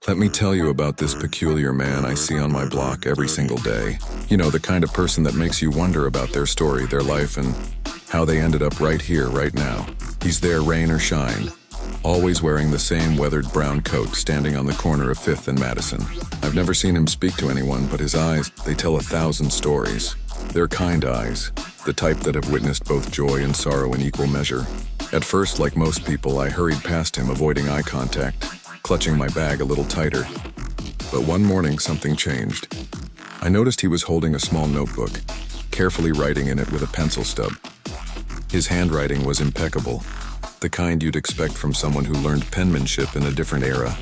Let me tell you about this peculiar man I see on my block every single day. You know, the kind of person that makes you wonder about their story, their life, and how they ended up right here, right now. He's there, rain or shine, always wearing the same weathered brown coat, standing on the corner of 5th and Madison. I've never seen him speak to anyone, but his eyes, they tell 1,000 stories. They're kind eyes, the type that have witnessed both joy and sorrow in equal measure. At first, like most people, I hurried past him, avoiding eye contact, clutching my bag a little tighter. But one morning, something changed. I noticed he was holding a small notebook, carefully writing in it with a pencil stub. His handwriting was impeccable, the kind you'd expect from someone who learned penmanship in a different era.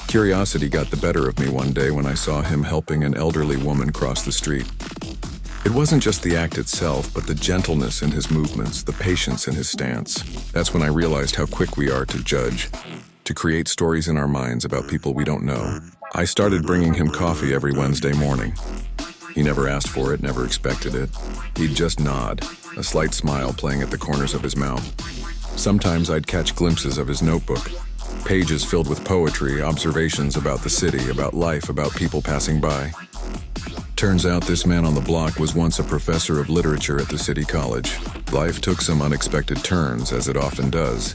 Curiosity got the better of me one day when I saw him helping an elderly woman cross the street. It wasn't just the act itself, but the gentleness in his movements, the patience in his stance. That's when I realized how quick we are to judge, to create stories in our minds about people we don't know. I started bringing him coffee every Wednesday morning. He never asked for it, never expected it. He'd just nod, a slight smile playing at the corners of his mouth. Sometimes I'd catch glimpses of his notebook, pages filled with poetry, observations about the city, about life, about people passing by. Turns out this man on the block was once a professor of literature at the city college. Life took some unexpected turns, as it often does.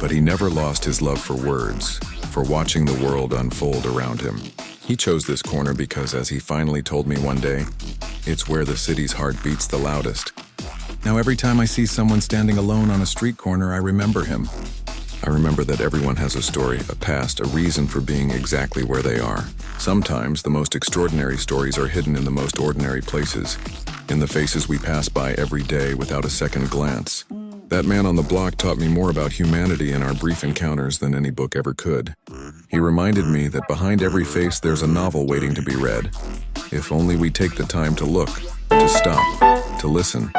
But he never lost his love for words, for watching the world unfold around him. He chose this corner because, as he finally told me one day, it's where the city's heart beats the loudest. Now every time I see someone standing alone on a street corner, I remember him. I remember that everyone has a story, a past, a reason for being exactly where they are. Sometimes the most extraordinary stories are hidden in the most ordinary places, in the faces we pass by every day without a second glance. That man on the block taught me more about humanity in our brief encounters than any book ever could. He reminded me that behind every face there's a novel waiting to be read. If only we take the time to look, to stop, to listen.